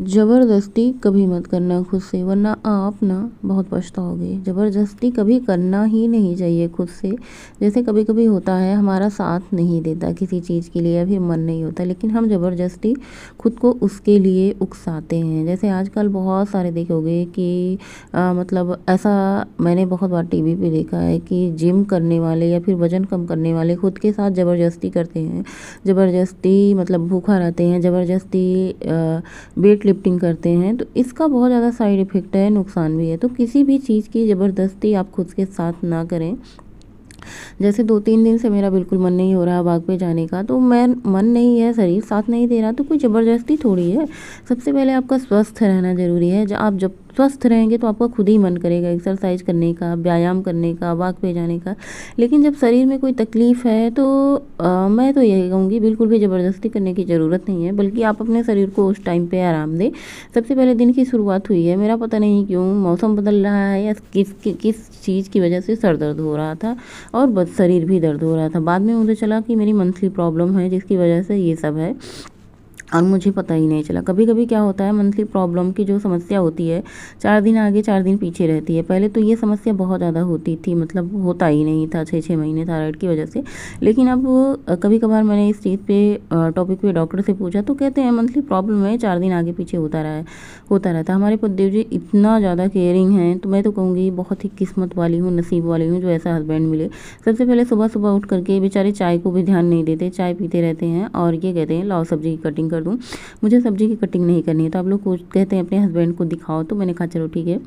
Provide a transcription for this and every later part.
ज़बरदस्ती कभी मत करना खुद से, वरना आप ना बहुत पछताओगे। ज़बरदस्ती कभी करना ही नहीं चाहिए खुद से। जैसे कभी कभी होता है हमारा साथ नहीं देता किसी चीज़ के लिए या फिर मन नहीं होता, लेकिन हम ज़बरदस्ती खुद को उसके लिए उकसाते हैं। जैसे आजकल बहुत सारे देखोगे कि मतलब ऐसा मैंने बहुत बार टीवी पे देखा है कि जिम करने वाले या फिर वज़न कम करने वाले खुद के साथ ज़बरदस्ती करते हैं। ज़बरदस्ती मतलब भूखा रहते हैं, ज़बरदस्ती वेट लिफ्टिंग करते हैं, तो इसका बहुत ज़्यादा साइड इफ़ेक्ट है, नुकसान भी है। तो किसी भी चीज़ की ज़बरदस्ती आप खुद के साथ ना करें। जैसे 2-3 दिन से मेरा बिल्कुल मन नहीं हो रहा वॉक पे जाने का, तो मैं मन नहीं है, शरीर साथ नहीं दे रहा, तो कोई ज़बरदस्ती थोड़ी है। सबसे पहले आपका स्वस्थ रहना ज़रूरी है। आप जब स्वस्थ रहेंगे तो आपका खुद ही मन करेगा एक्सरसाइज करने का, व्यायाम करने का, वॉक पे जाने का। लेकिन जब शरीर में कोई तकलीफ़ है तो मैं तो यही कहूँगी बिल्कुल भी ज़बरदस्ती करने की ज़रूरत नहीं है, बल्कि आप अपने शरीर को उस टाइम पे आराम दें। सबसे पहले दिन की शुरुआत हुई है, मेरा पता नहीं क्यों मौसम बदल रहा है या किस चीज़ की वजह से सर दर्द हो रहा था और बस शरीर भी दर्द हो रहा था। बाद में मुझे चला कि मेरी मंथली प्रॉब्लम है जिसकी वजह से ये सब है, और मुझे पता ही नहीं चला। कभी कभी क्या होता है, मंथली प्रॉब्लम की जो समस्या होती है 4 दिन आगे 4 दिन पीछे रहती है। पहले तो ये समस्या बहुत ज़्यादा होती थी, मतलब होता ही नहीं था 6-6 महीने थायराइड की वजह से। लेकिन अब कभी कभार मैंने इस चीज़ पे टॉपिक पे डॉक्टर से पूछा तो कहते हैं मंथली प्रॉब्लम है, 4 दिन आगे पीछे होता रहता है। हमारे पतिदेव जी इतना ज़्यादा केयरिंग हैं, तो मैं तो कहूँगी बहुत ही किस्मत वाली हूँ, नसीब वाली हूँ जो ऐसा हस्बैंड मिले। सबसे पहले सुबह सुबह उठ करके बेचारे चाय को भी ध्यान नहीं देते, चाय पीते रहते हैं और ये कहते हैं लाओ सब्जी की कटिंग कर दूँ। मुझे सब्जी की कटिंग नहीं करनी है, तो आप लोग कहते हैं अपने हस्बैंड को दिखाओ, तो मैंने कहा चलो ठीक है।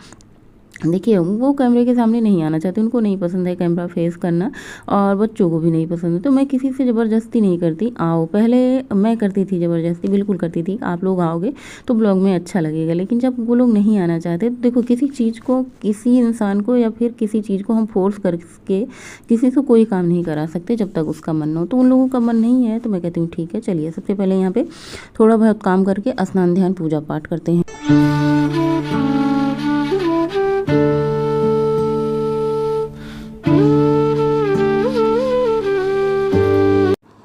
देखिए वो कैमरे के सामने नहीं आना चाहते, उनको नहीं पसंद है कैमरा फेस करना, और बच्चों को भी नहीं पसंद है। तो मैं किसी से ज़बरदस्ती नहीं करती। आओ, पहले मैं करती थी ज़बरदस्ती, बिल्कुल करती थी, आप लोग आओगे तो ब्लॉग में अच्छा लगेगा। लेकिन जब वो लोग नहीं आना चाहते, तो देखो किसी चीज़ को, किसी इंसान को या फिर किसी चीज़ को हम फोर्स करके किसी से कोई काम नहीं करा सकते जब तक उसका मन हो। तो उन लोगों का मन नहीं है तो मैं कहती हूँ ठीक है, चलिए सबसे पहले यहाँ पे थोड़ा बहुत काम करके स्नान ध्यान पूजा पाठ करते हैं।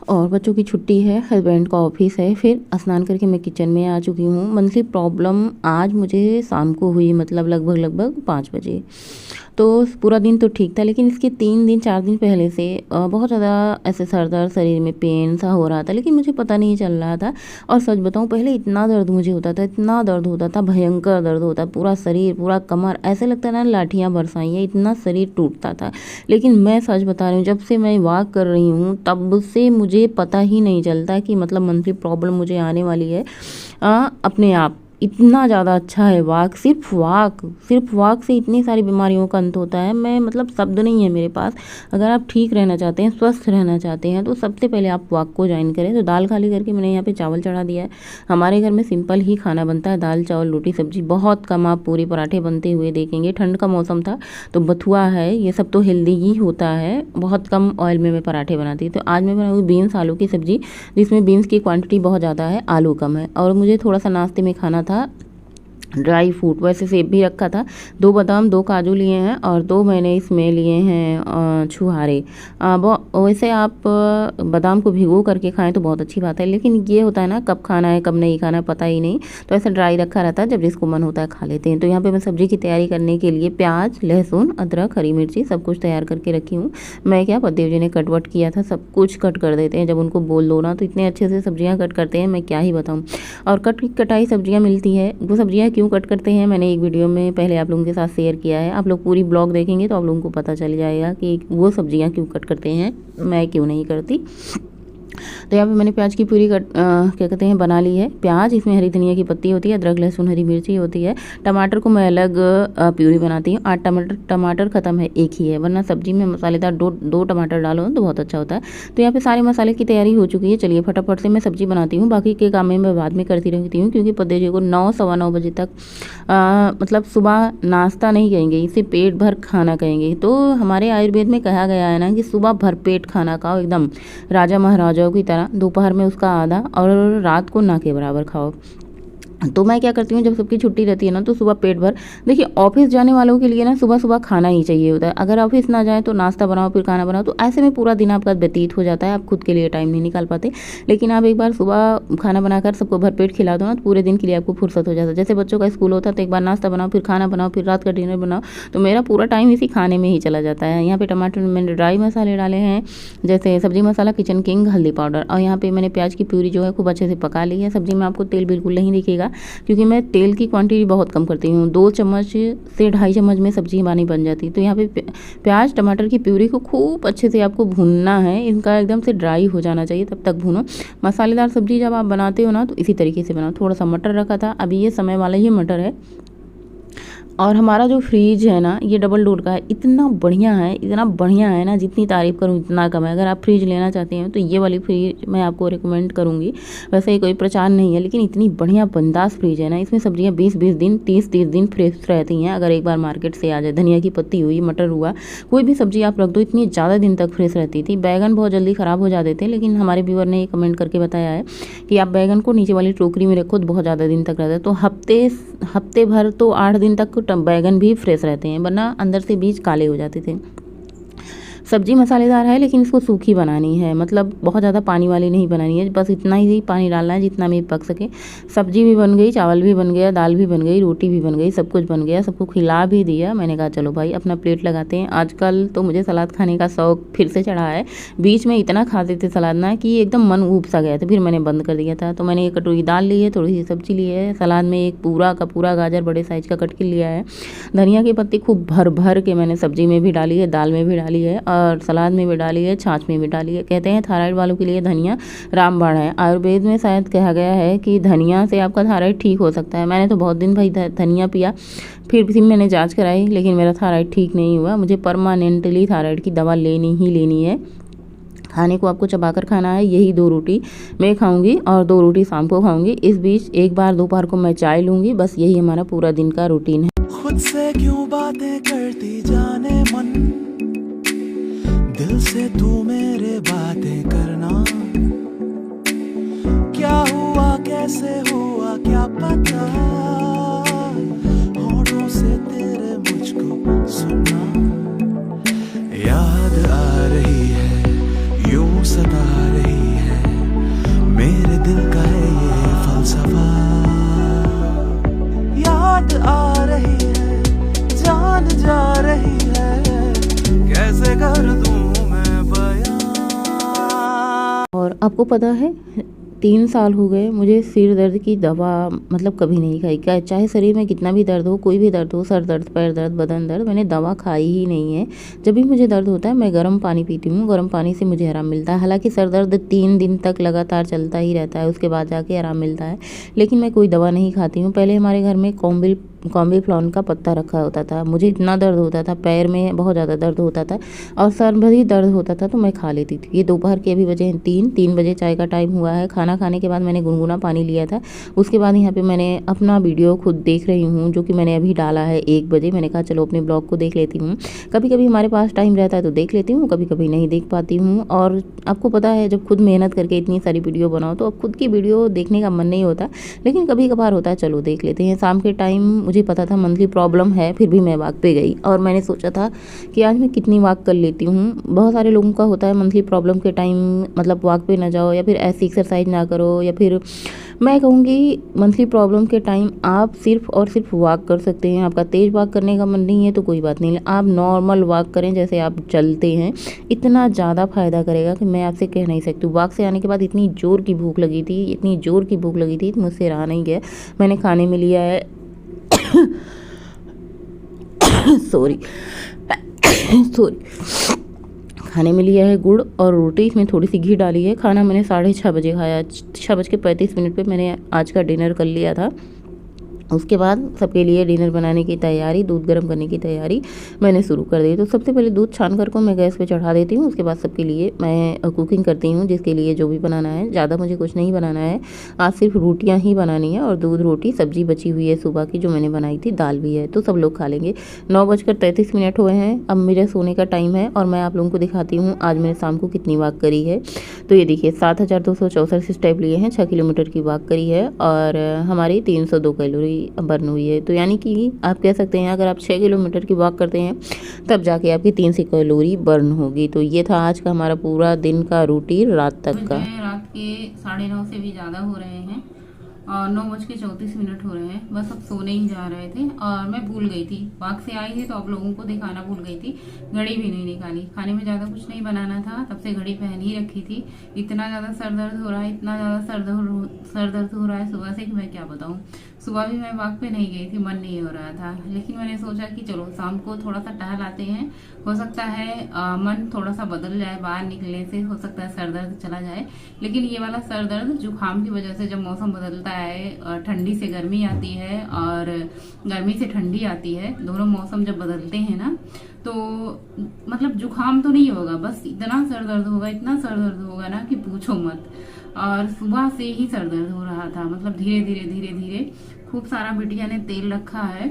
और बच्चों की छुट्टी है, हस्बैंड का ऑफिस है, फिर स्नान करके मैं किचन में आ चुकी हूँ। मंथली प्रॉब्लम आज मुझे शाम को हुई, मतलब लगभग 5 बजे। तो पूरा दिन तो ठीक था, लेकिन इसके 3 दिन 4 दिन पहले से बहुत ज़्यादा ऐसे सर दर्द, शरीर में पेन सा हो रहा था, लेकिन मुझे पता नहीं चल रहा था। और सच बताऊँ, पहले इतना दर्द मुझे होता था, इतना दर्द होता था, भयंकर दर्द होता, पूरा शरीर, पूरा कमर, ऐसे लगता था लाठियाँ बरसाई हैं, इतना शरीर टूटता था। लेकिन मैं सच बता रही हूँ, जब से मैं वॉक कर रही हूँ तब से मुझे पता ही नहीं चलता कि मतलब मंथली प्रॉब्लम मुझे आने वाली है। अपने आप इतना ज़्यादा अच्छा है वॉक। सिर्फ वॉक से इतनी सारी बीमारियों का अंत होता है। मैं मतलब शब्द नहीं है मेरे पास। अगर आप ठीक रहना चाहते हैं, स्वस्थ रहना चाहते हैं, तो सबसे पहले आप वॉक को ज्वाइन करें। तो दाल खाली करके मैंने यहाँ पे चावल चढ़ा दिया है। हमारे घर में सिंपल ही खाना बनता है, दाल चावल रोटी सब्जी, बहुत कम आप पूरी पराठे बनते हुए देखेंगे। ठंड का मौसम था तो बथुआ है, ये सब तो हेल्दी ही होता है। बहुत कम ऑयल में मैं पराठे बनाती हूँ। तो आज मैं बनाऊँगी बीन्स आलू की सब्जी, जिसमें बीन्स की क्वांटिटी बहुत ज़्यादा है, आलू कम है। और मुझे थोड़ा सा नाश्ते में खाना था ड्राई फ्रूट, वैसे सेब भी रखा था, 2 बादाम 2 काजू लिए हैं और 2 मैंने इसमें लिए हैं छुहारे। वैसे आप बादाम को भिगो करके खाएं तो बहुत अच्छी बात है, लेकिन ये होता है ना कब खाना है कब नहीं खाना है पता ही नहीं, तो ऐसा ड्राई रखा रहता है, जब जिसको मन होता है खा लेते हैं। तो यहाँ पे मैं सब्जी की तैयारी करने के लिए प्याज, लहसुन, अदरक, हरी मिर्ची सब कुछ तैयार करके रखी हूँ। मैं क्या, पतिदेव जी ने कट वट किया था, सब कुछ कट कर देते हैं। जब उनको बोल दो ना तो इतने अच्छे से सब्जियाँ कट करते हैं, मैं क्या ही बताऊँ। और कटाई सब्जियाँ मिलती है, वो सब्जियाँ क्यों कट करते हैं मैंने एक वीडियो में पहले आप लोगों के साथ शेयर किया है। आप लोग पूरी ब्लॉग देखेंगे तो आप लोगों को पता चल जाएगा कि वो सब्जियां क्यों कट करते हैं, मैं क्यों नहीं करती। तो यहाँ पे मैंने प्याज की पूरी क्या कहते हैं बना ली है। प्याज, इसमें हरी धनिया की पत्ती होती है, अदरक लहसुन हरी मिर्ची होती है। टमाटर को मैं अलग प्यूरी बनाती हूँ। 8 टमाटर ख़त्म है, एक ही है, वरना सब्जी में मसालेदार दो टमाटर डालो तो बहुत अच्छा होता है। तो यहाँ पे सारे मसाले की तैयारी हो चुकी है। चलिए फटाफट से मैं सब्जी बनाती हूँ, बाकी के काम में मैं बाद में करती रहती हूँ, क्योंकि पति जी को 9 सवा 9 बजे तक मतलब सुबह नाश्ता नहीं कहेंगे, इसे पेट भर खाना कहेंगे। तो हमारे आयुर्वेद में कहा गया है ना कि सुबह भर पेट खाना खाओ, एकदम राजा महाराजाओं की तरह। दोपहर में उसका आधा और रात को ना के बराबर खाओ। तो मैं क्या करती हूँ, जब सबकी छुट्टी रहती है ना तो सुबह पेट भर, देखिए ऑफिस जाने वालों के लिए ना सुबह सुबह खाना ही चाहिए होता है। अगर ऑफिस ना जाए तो नाश्ता बनाओ फिर खाना बनाओ, तो ऐसे में पूरा दिन आपका व्यतीत हो जाता है, आप खुद के लिए टाइम नहीं निकाल पाते। लेकिन आप एक बार सुबह खाना बनाकर सबको भरपेट खिला दो ना, तो पूरे दिन के लिए आपको फुर्सत हो जाता है। जैसे बच्चों का स्कूल होता है तो एक बार नाश्ता बनाओ, फिर खाना बनाओ, फिर रात का डिनर बनाओ, तो मेरा पूरा टाइम इसी खाने में ही चला जाता है। यहाँ पे टमाटर मैंने ड्राई मसाले डाले हैं, जैसे सब्जी मसाला, किचन किंग, हल्दी पाउडर, और यहाँ पे मैंने प्याज की प्यूरी जो है खूब अच्छे से पका ली है। सब्जी में आपको तेल बिल्कुल नहीं दिखेगा, क्योंकि मैं तेल की क्वांटिटी बहुत कम करती हूँ। 2 चम्मच से 2.5 चम्मच में सब्जी हमारी बन जाती है। तो यहाँ पे प्याज टमाटर की प्यूरी को खूब अच्छे से आपको भूनना है, इनका एकदम से ड्राई हो जाना चाहिए, तब तक भूनो। मसालेदार सब्जी जब आप बनाते हो ना तो इसी तरीके से बनाओ। थोड़ा सा मटर रखा था, अभी ये समय वाला ही मटर है। और हमारा जो फ्रिज है ना ये डबल डोर का है, इतना बढ़िया है, इतना बढ़िया है ना, जितनी तारीफ़ करूँ इतना कम है। अगर आप फ्रिज लेना चाहते हैं तो ये वाली फ्रिज मैं आपको रिकमेंड करूँगी। वैसे ही कोई प्रचार नहीं है, लेकिन इतनी बढ़िया बिंदास फ्रिज है ना, इसमें सब्जियाँ 20-20 दिन 30-30 दिन फ्रेश रहती हैं। अगर एक बार मार्केट से आ जाए, धनिया की पत्ती हुई, मटर हुआ, कोई भी सब्जी आप रख दो इतनी ज़्यादा दिन तक फ्रेश रहती थी। बैगन बहुत जल्दी ख़राब हो जाते थे, लेकिन हमारे व्यूअर ने ये कमेंट करके बताया है कि आप बैगन को नीचे वाली टोकरी में रखो तो बहुत ज़्यादा दिन तक रहता है। तो हफ्ते भर तो 8 दिन तक बैगन भी फ्रेश रहते हैं, वरना अंदर से बीज काले हो जाते थे। सब्जी मसालेदार है, लेकिन इसको सूखी बनानी है, मतलब बहुत ज़्यादा पानी वाली नहीं बनानी है, बस इतना ही पानी डालना है जितना में पक सके। सब्जी भी बन गई, चावल भी बन गया, दाल भी बन गई, रोटी भी बन गई, सब कुछ बन गया, सबको खिला भी दिया। मैंने कहा चलो भाई अपना प्लेट लगाते हैं। आजकल तो मुझे सलाद खाने का शौक फिर से चढ़ा है। बीच में इतना खाते थे सलाद ना कि एकदम मन ऊब सा गया था, फिर मैंने बंद कर दिया था। तो मैंने एक कटोरी दाल ली है, थोड़ी सी सब्जी ली है, सलाद में एक पूरा का पूरा गाजर बड़े साइज़ का कट के लिया है, धनिया की पत्ती खूब भर भर के मैंने सब्जी में भी डाली है, दाल में भी डाली है, और सलाद में भी डाली है, छाछ में भी डाली है। कहते हैं थायराइड वालों के लिए धनिया रामबाण है। आयुर्वेद में शायद कहा गया है कि धनिया से आपका थायराइड ठीक हो सकता है। मैंने तो बहुत दिन भाई धनिया पिया, फिर भी मैंने जांच कराई, लेकिन मेरा थायराइड ठीक नहीं हुआ। मुझे परमानेंटली थायराइड की दवा लेनी ही लेनी है। खाने को आपको चबाकर खाना है। यही 2 रोटी मैं खाऊंगी और 2 रोटी शाम को खाऊंगी। इस बीच एक बार दोपहर को मैं चाय लूँगी। बस यही हमारा पूरा दिन का रूटीन है। खुद से क्यों बातें करती जाने मन, दिल से तू मेरे बातें करना। क्या हुआ कैसे हुआ क्या पता, होठों से तेरे मुझको सुनना। याद आ रही है, यूं सता रही है, मेरे दिल का है ये फलसफा। याद आ रही है, जान जा रही है, कैसे कर दूं मैं बयां। और आपको पता है 3 साल हो गए मुझे सिर दर्द की दवा मतलब कभी नहीं खाई। क्या चाहे शरीर में कितना भी दर्द हो, कोई भी दर्द हो, सर दर्द, पैर दर्द, बदन दर्द, मैंने दवा खाई ही नहीं है। जब भी मुझे दर्द होता है मैं गर्म पानी पीती हूँ, गर्म पानी से मुझे आराम मिलता है। हालांकि सर दर्द 3 दिन तक लगातार चलता ही रहता है, उसके बाद जाके आराम मिलता है, लेकिन मैं कोई दवा नहीं खाती हूँ। पहले हमारे घर में कॉम्बिफ्लॉन का पत्ता रखा होता था। मुझे इतना दर्द होता था, पैर में बहुत ज़्यादा दर्द होता था और सर में भी दर्द होता था, तो मैं खा लेती थी। ये दोपहर के अभी बजे हैं 3 बजे चाय का टाइम हुआ है। खाना खाने के बाद मैंने गुनगुना पानी लिया था। उसके बाद यहाँ पे मैंने अपना वीडियो खुद देख रही हूँ, जो कि मैंने अभी डाला है 1 बजे। मैंने कहा चलो अपने ब्लॉग को देख लेती हूँ। कभी कभी हमारे पास टाइम रहता है तो देख लेती हूँ, कभी कभी नहीं देख पाती हूँ। और आपको पता है जब खुद मेहनत करके इतनी सारी वीडियो बनाओ तो अब खुद की वीडियो देखने का मन नहीं होता, लेकिन कभी कभार होता है चलो देख लेते हैं। शाम के टाइम मुझे पता था मंथली प्रॉब्लम है, फिर भी मैं वॉक पे गई और मैंने सोचा था कि आज मैं कितनी वॉक कर लेती हूँ। बहुत सारे लोगों का होता है मंथली प्रॉब्लम के टाइम मतलब वॉक पे ना जाओ या फिर ऐसी एक्सरसाइज ना करो, या फिर मैं कहूँगी मंथली प्रॉब्लम के टाइम आप सिर्फ और सिर्फ वॉक कर सकते हैं। आपका तेज़ वॉक करने का मन नहीं है तो कोई बात नहीं, आप नॉर्मल वॉक करें जैसे आप चलते हैं, इतना ज़्यादा फ़ायदा करेगा कि मैं आपसे कह नहीं सकती। वॉक से आने के बाद इतनी ज़ोर की भूख लगी थी, इतनी ज़ोर की भूख लगी थी मुझसे रहा नहीं गया। मैंने खाने में लिया है सॉरी खाने में लिया है गुड़ और रोटी, इसमें थोड़ी सी घी डाली है। खाना मैंने 6:30 बजे खाया। 6:35 पे मैंने आज का डिनर कर लिया था। उसके बाद सबके लिए डिनर बनाने की तैयारी, दूध गर्म करने की तैयारी मैंने शुरू कर दी। तो सबसे पहले दूध छान कर को मैं गैस पे चढ़ा देती हूँ। उसके बाद सबके लिए मैं कुकिंग करती हूँ, जिसके लिए जो भी बनाना है। ज़्यादा मुझे कुछ नहीं बनाना है, आज सिर्फ रोटियाँ ही बनानी है और दूध रोटी सब्जी बची हुई है सुबह की जो मैंने बनाई थी, दाल भी है, तो सब लोग खा लेंगे। 9:33 हुए हैं, अब मेरे सोने का टाइम है और मैं आप लोगों को दिखाती हूँ आज मैंने शाम को कितनी वॉक करी है। तो ये देखिए 7264 स्टेप लिए हैं, 6 किलोमीटर की वॉक करी है और हमारी 302 कैलोरी बर्न हुई है। तो यानी कि आप कह सकते हैं अगर आप 6 किलोमीटर की वॉक करते हैं तब जाके आपकी 300 कैलोरी बर्न होगी। तो ये था आज का हमारा पूरा दिन का रूटीन रात तक का। रात के 9:30 से भी ज़्यादा हो रहे हैं और 9:34 हो रहे हैं। बस अब सोने ही जा रहे थे और मैं भूल गई थी, वॉक से आई थी तो आप लोगों को दिखाना भूल गई थी, घड़ी भी नहीं निकाली। खाने में ज़्यादा कुछ नहीं बनाना था, तब से घड़ी पहन ही रखी थी। इतना ज़्यादा सर दर्द हो रहा है, इतना ज़्यादा सर दर्द हो रहा है सुबह से कि मैं क्या बताऊँ। सुबह भी मैं वॉक पे नहीं गई थी, मन नहीं हो रहा था, लेकिन मैंने सोचा कि चलो शाम को थोड़ा सा टहल आते हैं, हो सकता है मन थोड़ा सा बदल जाए, बाहर निकलने से हो सकता है सर दर्द चला जाए। लेकिन ये वाला सर दर्द जुकाम की वजह से, जब मौसम बदलता है, ठंडी से गर्मी आती है और गर्मी से ठंडी आती है, दोनों मौसम जब बदलते हैं ना, तो मतलब जुकाम तो नहीं होगा, बस इतना सर दर्द होगा, इतना सर दर्द होगा ना कि पूछो मत। और सुबह से ही सर दर्द हो रहा था, मतलब धीरे धीरे खूब सारा बिटिया ने तेल रखा है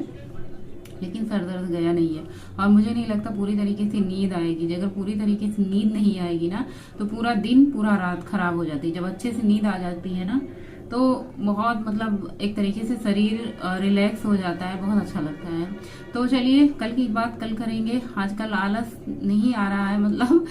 लेकिन सर दर्द गया नहीं है। और मुझे नहीं लगता पूरी तरीके से नींद आएगी। अगर पूरी तरीके से नींद नहीं आएगी ना तो पूरा दिन पूरा रात खराब हो जाती है। जब अच्छे से नींद आ जाती है ना तो बहुत मतलब एक तरीके से शरीर रिलैक्स हो जाता है, बहुत अच्छा लगता है। तो चलिए कल की बात कल करेंगे। आजकल आलस नहीं आ रहा है, मतलब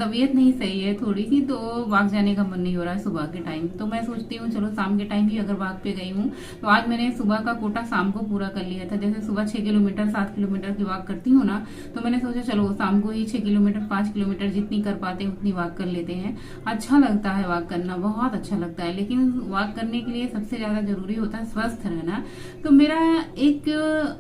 तबीयत नहीं सही है थोड़ी सी, तो वॉक जाने का मन नहीं हो रहा है सुबह के टाइम। तो मैं सोचती हूँ चलो शाम के टाइम ही अगर वॉक पे गई हूँ तो आज मैंने सुबह का कोटा शाम को पूरा कर लिया था। जैसे सुबह 6 किलोमीटर 7 किलोमीटर की वॉक करती हूँ ना, तो मैंने सोचा चलो शाम को ही 6 किलोमीटर 5 किलोमीटर जितनी कर पाते हैं उतनी वॉक कर लेते हैं। अच्छा लगता है वॉक करना, बहुत अच्छा लगता है। लेकिन वॉक करने के लिए सबसे ज्यादा जरूरी होता है स्वस्थ रहना। तो मेरा एक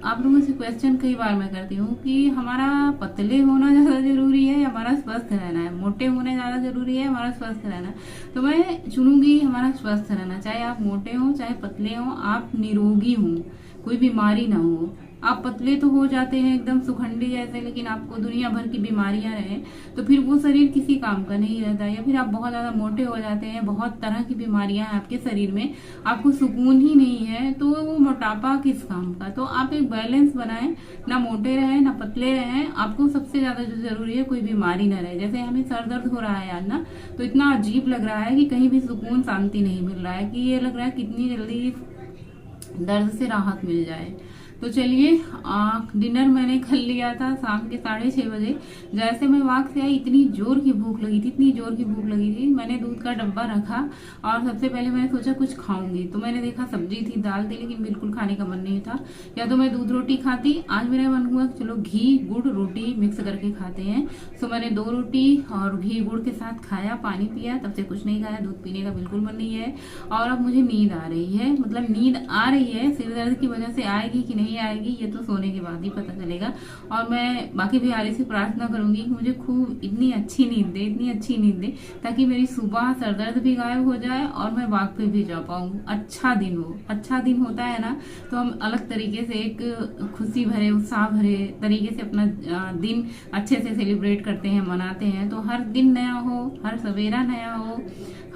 आप लोगों से क्वेश्चन कई बार मैं करती हूँ कि हमारा पतले होना ज्यादा जरूरी है या हमारा स्वस्थ रहना है, मोटे होने ज्यादा जरूरी है हमारा स्वस्थ रहना। तो मैं चुनूंगी हमारा स्वस्थ रहना, चाहे आप मोटे हो चाहे पतले हो, आप निरोगी हो, कोई बीमारी ना हो। आप पतले तो हो जाते हैं एकदम सुखंडी जैसे, लेकिन आपको दुनिया भर की बीमारियां रहे तो फिर वो शरीर किसी काम का नहीं रहता। या फिर आप बहुत ज्यादा मोटे हो जाते हैं, बहुत तरह की बीमारियां हैं आपके शरीर में, आपको सुकून ही नहीं है, तो वो मोटापा किस काम का। तो आप एक बैलेंस बनाएं, ना मोटे रहे ना पतले रहे। आपको सबसे ज्यादा जो जरूरी है कोई बीमारी ना रहे। जैसे हमें सर दर्द हो रहा है यार ना, तो इतना अजीब लग रहा है कि कहीं भी सुकून शांति नहीं मिल रहा है, कि ये लग रहा है कितनी जल्दी दर्द से राहत मिल जाए। तो चलिए डिनर मैंने कर लिया था शाम के 6:30 बजे। जैसे मैं वॉक से आई इतनी जोर की भूख लगी थी, इतनी जोर की भूख लगी थी, मैंने दूध का डब्बा रखा और सबसे पहले मैंने सोचा कुछ खाऊंगी। तो मैंने देखा सब्जी थी, दाल थी, लेकिन बिल्कुल खाने का मन नहीं था। या तो मैं दूध रोटी खाती, आज मेरा मन हुआ चलो घी गुड़ रोटी मिक्स करके खाते हैं। सो मैंने 2 रोटी और घी गुड़ के साथ खाया, पानी पिया, तब से कुछ नहीं खाया, दूध पीने का बिल्कुल मन नहीं है। और अब मुझे नींद आ रही है, मतलब नींद आ रही है, सिर दर्द की वजह से आएगी कि नहीं आएगी ये तो सोने के बाद ही पता चलेगा। और मैं बाकी बिहारी से प्रार्थना करूंगी कि मुझे खूब इतनी अच्छी नींद दे, इतनी अच्छी नींद दे, ताकि मेरी सुबह सर दर्द भी गायब हो जाए और मैं वॉक पे भी जा पाऊँ, अच्छा दिन हो। अच्छा दिन होता है ना तो हम अलग तरीके से एक खुशी भरे उत्साह भरे तरीके से अपना दिन अच्छे से सेलिब्रेट करते हैं, मनाते हैं। तो हर दिन नया हो, हर सवेरा नया हो,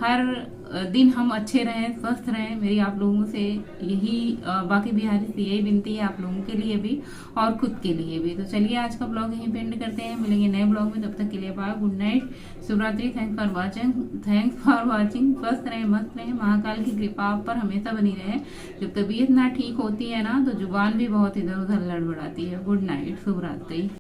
हर दिन हम अच्छे रहें, स्वस्थ रहें। मेरी आप लोगों से यही बाकी बिहारी से यही विनती है, आप लोगों के लिए भी और खुद के लिए भी। तो चलिए आज का ब्लॉग यहीं पे एंड करते हैं, मिलेंगे नए ब्लॉग में, तब तक के लिए बाय, गुड नाइट, शुभरात्रि, थैंक्स फॉर वॉचिंग। स्वस्थ रहें, मस्त रहें, महाकाल की कृपा आप पर हमेशा बनी रहे। जब तबीयत ना ठीक होती है ना तो जुबान भी बहुत इधर उधर लड़बड़ाती है। गुड नाइट, शुभरात्रि।